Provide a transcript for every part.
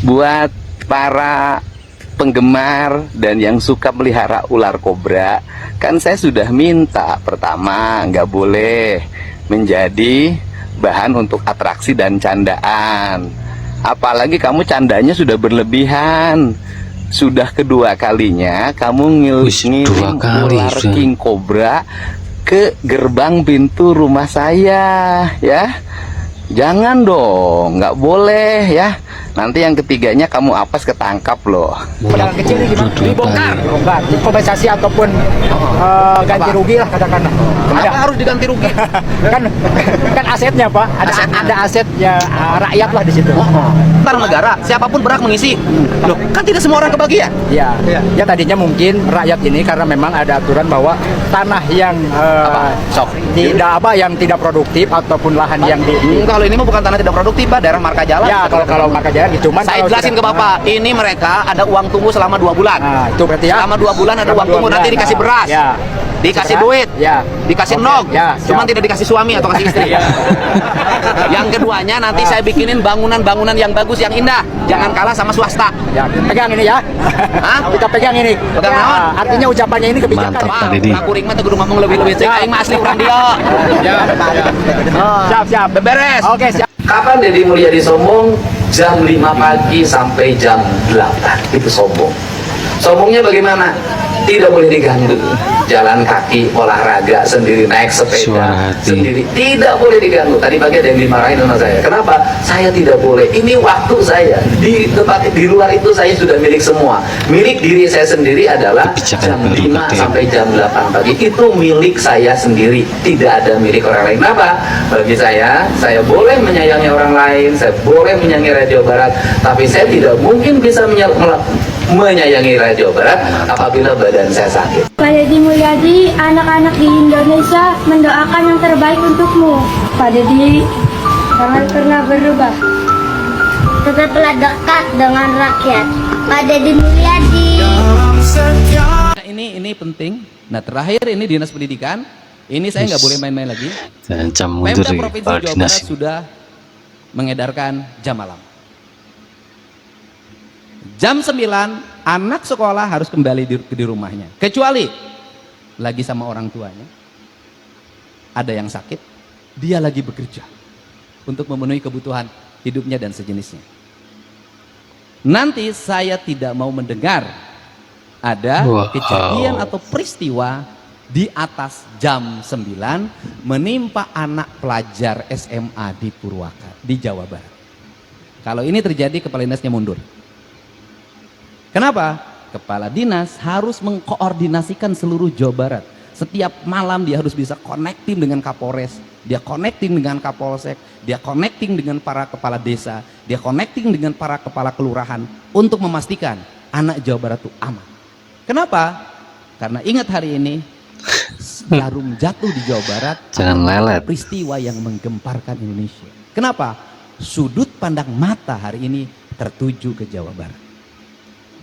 Buat para penggemar dan yang suka melihara ular kobra, kan saya sudah minta, pertama nggak boleh menjadi bahan untuk atraksi dan candaan. Apalagi kamu candanya sudah berlebihan. Sudah kedua kalinya kamu ngirim ular king cobra ke gerbang pintu rumah saya, ya. Jangan dong, nggak boleh ya. Nanti yang ketiganya kamu apes ketangkap loh. Pedagang kecil ini gimana? Dibongkar, kompensasi ataupun ganti rugi lah katakanlah. Kenapa harus diganti rugi? kan asetnya Pak, ada asetnya rakyat lah di situ. Tanah negara, siapapun berhak mengisi. Loh, kan tidak semua orang kebagian. Ya, ya tadinya mungkin rakyat ini karena memang ada aturan bahwa tanah yang yang tidak produktif ataupun lahan yang kalau ini mah bukan tanah tidak produktif, Pak, daerah marka jalan. Ya, kalau marka jalan gitu. Cuman saya jelasin ke Bapak, ini mereka ada uang tunggu selama 2 bulan. Nah, itu berarti ya. Selama 2 bulan ada uang tunggu, nanti dikasih beras. Ya. Dikasih duit, dikasih nog, cuman tidak dikasih suami atau kasih istri. Yang keduanya nanti saya bikinin bangunan-bangunan yang bagus, yang indah, jangan kalah sama swasta. Ya, pegang ini ya. Hah? Kita pegang ini. Pegang naon? Artinya ucapannya ini kebijakan. Mantap, Ya. Aku ring mah teguh ngomong lebih-lebih sih, aing mah asli urang dia. Siap. Beberes. Oke, siap. Kapan Deddy Mulyadi sombong? Jam 5 pagi sampai jam 8. Itu sombong. Sombongnya bagaimana? Tidak boleh diganggu. Jalan kaki, olahraga sendiri, naik sepeda sendiri, tidak boleh diganggu. Tadi pagi ada yang dimarahin sama saya. Kenapa? Saya tidak boleh. Ini waktu saya. Di luar itu saya sudah milik semua. Milik diri saya sendiri adalah jam 5 sampai jam 8 pagi. Itu milik saya sendiri. Tidak ada milik orang lain. Kenapa? Bagi saya boleh menyayangi orang lain, saya boleh menyayangi Radio Barat, tapi saya tidak mungkin bisa menyayangi Radio Barat apabila badan saya sakit. Pak Deddy Mulyadi, anak-anak di Indonesia mendoakan yang terbaik untukmu. Pak Deddy, jangan pernah berubah. Tetaplah dekat dengan rakyat. Pak Deddy Mulyadi. Ini penting. Nah, terakhir ini Dinas Pendidikan. Ini saya nggak boleh main-main lagi. Pemda Provinsi Jawa Barat sudah mengedarkan jam malam. Jam 9 anak sekolah harus kembali di rumahnya, kecuali lagi sama orang tuanya, ada yang sakit, dia lagi bekerja untuk memenuhi kebutuhan hidupnya dan sejenisnya. Nanti saya tidak mau mendengar ada kejadian atau peristiwa di atas jam 9 menimpa anak pelajar SMA di Purwakarta, di Jawa Barat. Kalau ini terjadi, kepala dinasnya mundur. Kenapa? Kepala dinas harus mengkoordinasikan seluruh Jawa Barat. Setiap malam dia harus bisa connecting dengan Kapolres, dia connecting dengan Kapolsek, dia connecting dengan para kepala desa, dia connecting dengan para kepala kelurahan untuk memastikan anak Jawa Barat itu aman. Kenapa? Karena ingat hari ini jarum jatuh di Jawa Barat, jangan lelet. Peristiwa yang menggemparkan Indonesia. Kenapa? Sudut pandang mata hari ini tertuju ke Jawa Barat.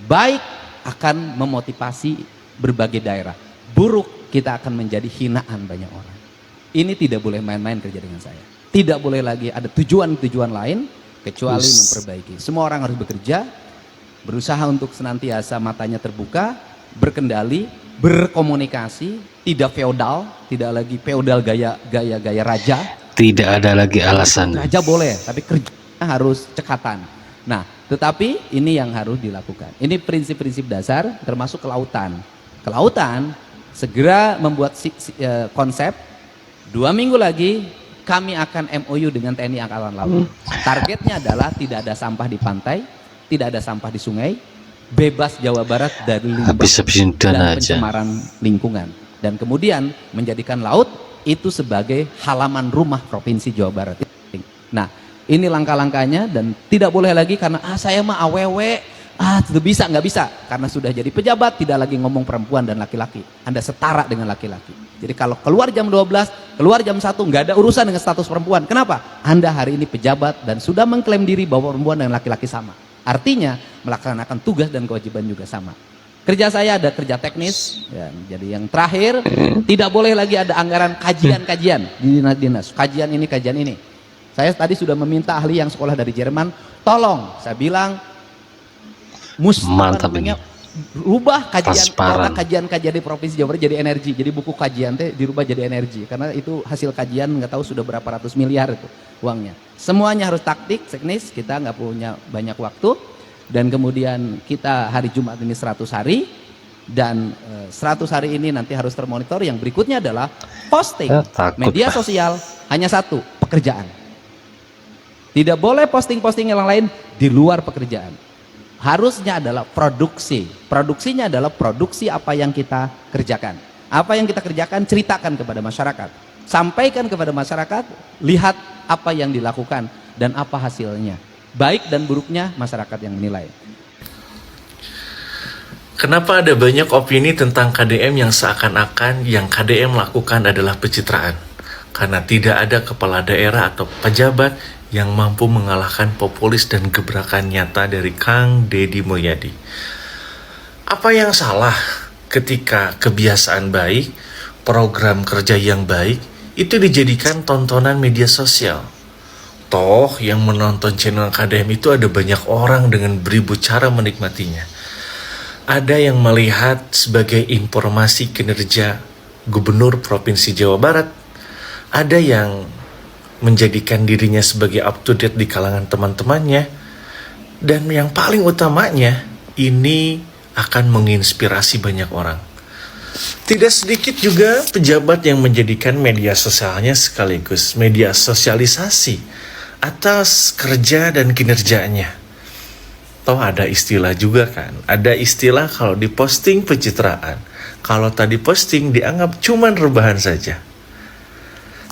Baik akan memotivasi berbagai daerah, buruk kita akan menjadi hinaan banyak orang. Ini tidak boleh main-main kerja dengan saya. Tidak boleh lagi ada tujuan-tujuan lain kecuali memperbaiki. Semua orang harus bekerja, berusaha untuk senantiasa matanya terbuka, berkendali, berkomunikasi, tidak feodal, tidak lagi feodal gaya raja. Tidak ada lagi alasan. Raja boleh, tapi kerjanya harus cekatan. Nah, tetapi ini yang harus dilakukan. Ini prinsip-prinsip dasar termasuk kelautan. Kelautan segera membuat konsep. 2 minggu lagi kami akan MOU dengan TNI Angkatan Laut. Targetnya adalah tidak ada sampah di pantai, tidak ada sampah di sungai, bebas Jawa Barat dari limbah dan pencemaran lingkungan. Dan kemudian menjadikan laut itu sebagai halaman rumah Provinsi Jawa Barat. Nah, ini langkah-langkahnya dan tidak boleh lagi karena saya mah awewe, nggak bisa karena sudah jadi pejabat tidak lagi ngomong perempuan dan laki-laki. Anda setara dengan laki-laki. Jadi kalau keluar jam 12, keluar jam 1 nggak ada urusan dengan status perempuan. Kenapa? Anda hari ini pejabat dan sudah mengklaim diri bahwa perempuan dan laki-laki sama. Artinya melaksanakan tugas dan kewajiban juga sama. Kerja saya ada kerja teknis, ya, jadi yang terakhir tidak boleh lagi ada anggaran kajian-kajian di dinas-dinas. Kajian ini. Saya tadi sudah meminta ahli yang sekolah dari Jerman, tolong, saya bilang Mantap ini. Rubah Transparan. kajian di Provinsi Jawa Barat jadi energi. Jadi buku kajian teh dirubah jadi energi karena itu hasil kajian nggak tahu sudah berapa ratus miliar itu uangnya. Semuanya harus taktik, teknis, kita nggak punya banyak waktu dan kemudian kita hari Jumat ini 100 hari dan 100 hari ini nanti harus termonitor. Yang berikutnya adalah posting media sosial hanya satu, pekerjaan. Tidak boleh posting-posting yang lain di luar pekerjaan. Harusnya adalah produksi. Produksinya adalah produksi apa yang kita kerjakan. Apa yang kita kerjakan ceritakan kepada masyarakat. Sampaikan kepada masyarakat, lihat apa yang dilakukan dan apa hasilnya. Baik dan buruknya masyarakat yang menilai. Kenapa ada banyak opini tentang KDM yang seakan-akan yang KDM lakukan adalah pencitraan? Karena tidak ada kepala daerah atau pejabat yang mampu mengalahkan populis dan gebrakan nyata dari Kang Deddy Mulyadi. Apa yang salah ketika kebiasaan baik, program kerja yang baik, itu dijadikan tontonan media sosial? Toh yang menonton channel KDM itu ada banyak orang dengan beribu cara menikmatinya. Ada yang melihat sebagai informasi kinerja Gubernur Provinsi Jawa Barat. Ada yang menjadikan dirinya sebagai up to date di kalangan teman-temannya. Dan yang paling utamanya, ini akan menginspirasi banyak orang. Tidak sedikit juga pejabat yang menjadikan media sosialnya sekaligus media sosialisasi atas kerja dan kinerjanya. Toh ada istilah juga kan, ada istilah kalau diposting pencitraan, kalau tadi posting dianggap cuman rebahan saja.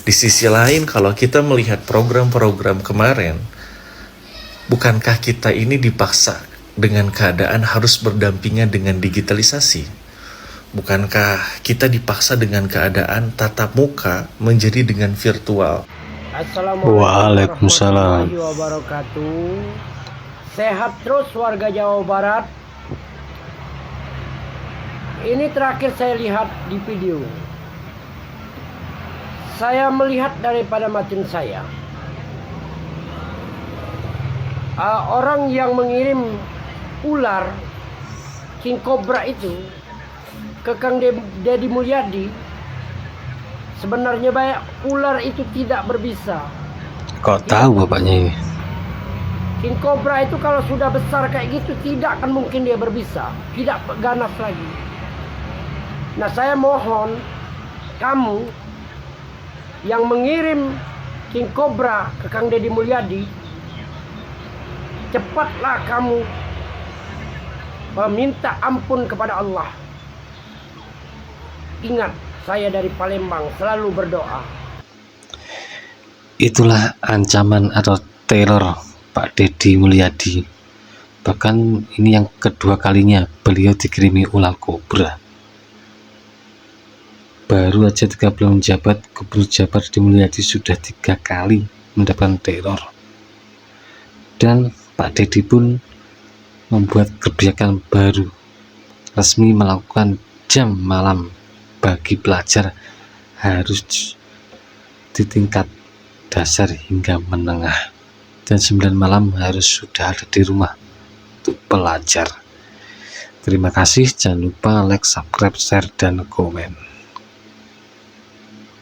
Di sisi lain kalau kita melihat program-program kemarin, bukankah kita ini dipaksa dengan keadaan harus berdampingan dengan digitalisasi? Bukankah kita dipaksa dengan keadaan tatap muka menjadi dengan virtual? Assalamualaikum Waalaikumsalam. warahmatullahi wabarakatuh. Sehat terus warga Jawa Barat. Ini terakhir saya lihat di video. Saya melihat daripada batin saya, orang yang mengirim ular King Cobra itu ke Kang Deddy Mulyadi, sebenarnya banyak ular itu tidak berbisa. Kok tahu bapaknya ini? King Cobra itu kalau sudah besar kayak gitu tidak akan mungkin dia berbisa, tidak ganas lagi. Nah, saya mohon kamu yang mengirim King Cobra ke Kang Deddy Mulyadi, cepatlah kamu meminta ampun kepada Allah. Ingat, saya dari Palembang selalu berdoa. Itulah ancaman atau teror Pak Deddy Mulyadi. Bahkan ini yang kedua kalinya beliau dikirimi ular kobra. Baru aja 3 bulan menjabat, Gubernur Jawa Barat Deddy Mulyadi sudah 3 kali mendapatkan teror. Dan Pak Deddy pun membuat kebijakan baru, resmi melakukan jam malam bagi pelajar harus di tingkat dasar hingga menengah, dan 9 malam harus sudah ada di rumah untuk pelajar. Terima kasih, jangan lupa like, subscribe, share, dan komen.